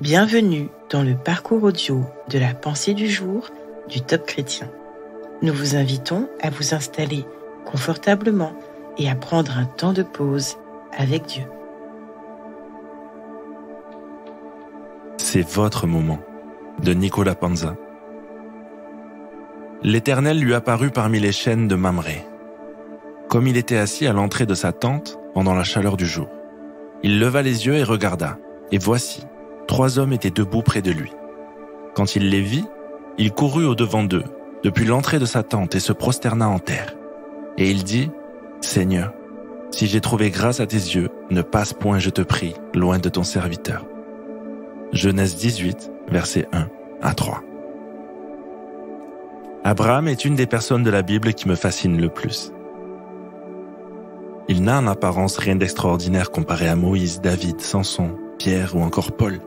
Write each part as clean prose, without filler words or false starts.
Bienvenue dans le parcours audio de la pensée du jour du Top Chrétien. Nous vous invitons à vous installer confortablement et à prendre un temps de pause avec Dieu. C'est votre moment, de Nicolas Panza. L'Éternel lui apparut parmi les chênes de Mamré, comme il était assis à l'entrée de sa tente pendant la chaleur du jour. Il leva les yeux et regarda, et voici, 3 hommes étaient debout près de lui. Quand il les vit, il courut au-devant d'eux, depuis l'entrée de sa tente, et se prosterna en terre. Et il dit, « Seigneur, si j'ai trouvé grâce à tes yeux, ne passe point, je te prie, loin de ton serviteur. » Genèse 18, versets 1 à 3. Abraham est une des personnes de la Bible qui me fascine le plus. Il n'a en apparence rien d'extraordinaire comparé à Moïse, David, Samson, Pierre ou encore Paul.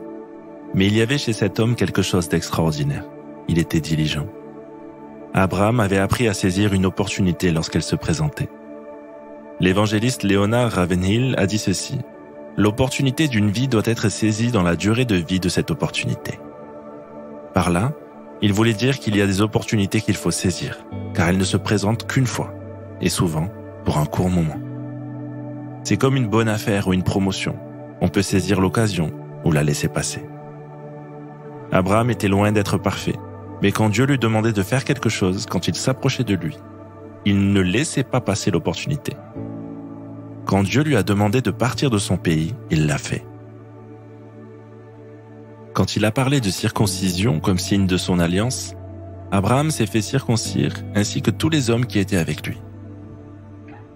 Mais il y avait chez cet homme quelque chose d'extraordinaire. Il était diligent. Abraham avait appris à saisir une opportunité lorsqu'elle se présentait. L'évangéliste Léonard Ravenhill a dit ceci: « L'opportunité d'une vie doit être saisie dans la durée de vie de cette opportunité. » Par là, il voulait dire qu'il y a des opportunités qu'il faut saisir, car elles ne se présentent qu'une fois, et souvent pour un court moment. C'est comme une bonne affaire ou une promotion. On peut saisir l'occasion ou la laisser passer. Abraham était loin d'être parfait, mais quand Dieu lui demandait de faire quelque chose, quand il s'approchait de lui, il ne laissait pas passer l'opportunité. Quand Dieu lui a demandé de partir de son pays, il l'a fait. Quand il a parlé de circoncision comme signe de son alliance, Abraham s'est fait circoncire ainsi que tous les hommes qui étaient avec lui.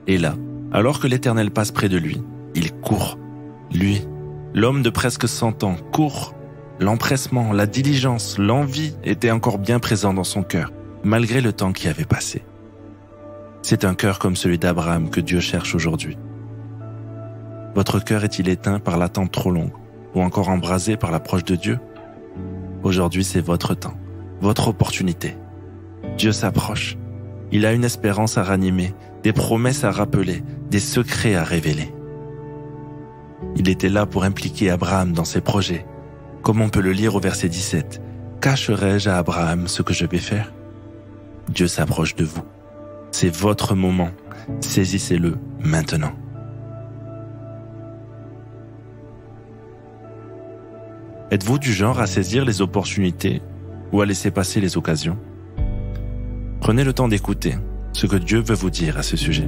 Et là, alors que l'Éternel passe près de lui, il court. Lui, l'homme de presque 100 ans, court. L'empressement, la diligence, l'envie étaient encore bien présents dans son cœur, malgré le temps qui avait passé. C'est un cœur comme celui d'Abraham que Dieu cherche aujourd'hui. Votre cœur est-il éteint par l'attente trop longue, ou encore embrasé par l'approche de Dieu? Aujourd'hui, c'est votre temps, votre opportunité. Dieu s'approche. Il a une espérance à ranimer, des promesses à rappeler, des secrets à révéler. Il était là pour impliquer Abraham dans ses projets. Comme on peut le lire au verset 17, « Cacherai-je à Abraham ce que je vais faire ?» Dieu s'approche de vous. C'est votre moment. Saisissez-le maintenant. Êtes-vous du genre à saisir les opportunités ou à laisser passer les occasions? Prenez le temps d'écouter ce que Dieu veut vous dire à ce sujet.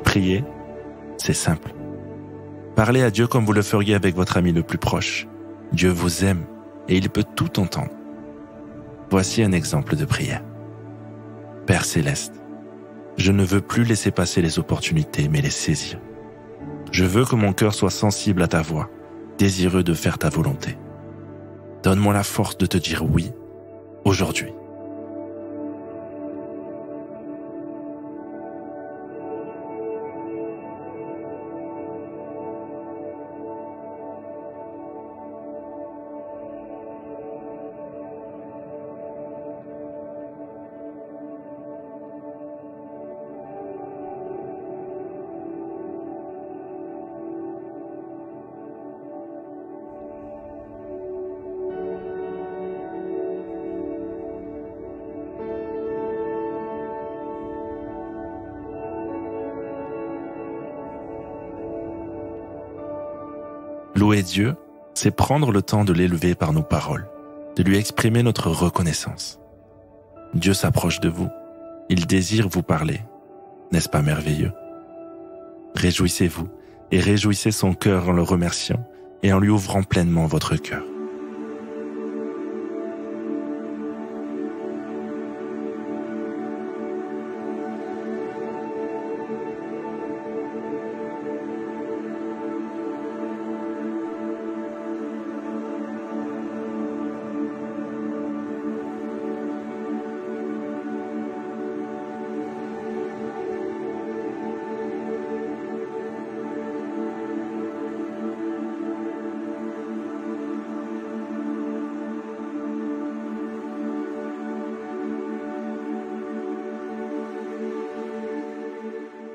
Prier, c'est simple. Parlez à Dieu comme vous le feriez avec votre ami le plus proche. Dieu vous aime et il peut tout entendre. Voici un exemple de prière. Père céleste, je ne veux plus laisser passer les opportunités, mais les saisir. Je veux que mon cœur soit sensible à ta voix, désireux de faire ta volonté. Donne-moi la force de te dire oui, aujourd'hui. Louer Dieu, c'est prendre le temps de l'élever par nos paroles, de lui exprimer notre reconnaissance. Dieu s'approche de vous, il désire vous parler. N'est-ce pas merveilleux? Réjouissez-vous et réjouissez son cœur en le remerciant et en lui ouvrant pleinement votre cœur.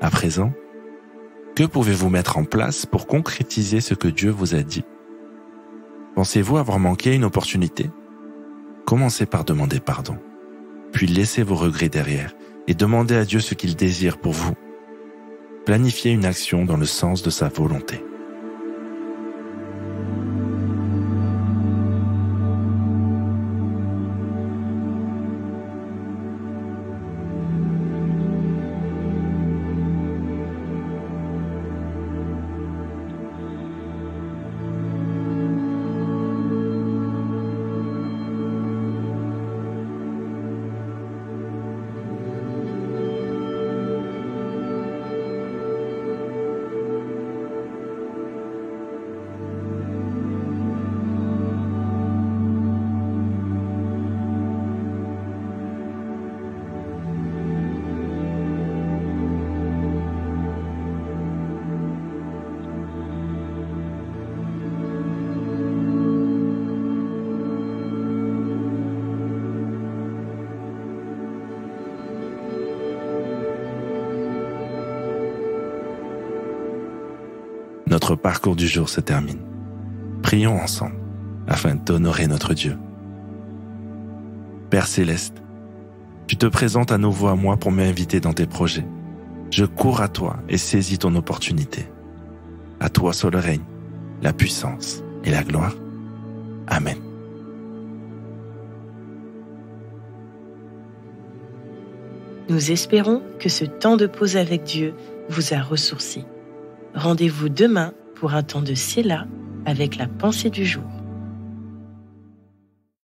À présent, que pouvez-vous mettre en place pour concrétiser ce que Dieu vous a dit? Pensez-vous avoir manqué une opportunité? Commencez par demander pardon, puis laissez vos regrets derrière et demandez à Dieu ce qu'il désire pour vous. Planifiez une action dans le sens de sa volonté. Notre parcours du jour se termine. Prions ensemble afin d'honorer notre Dieu. Père Céleste, tu te présentes à nouveau à moi pour m'inviter dans tes projets. Je cours à toi et saisis ton opportunité. À toi seul le règne, la puissance et la gloire. Amen. Nous espérons que ce temps de pause avec Dieu vous a ressourci. Rendez-vous demain pour un temps de Séla avec la pensée du jour.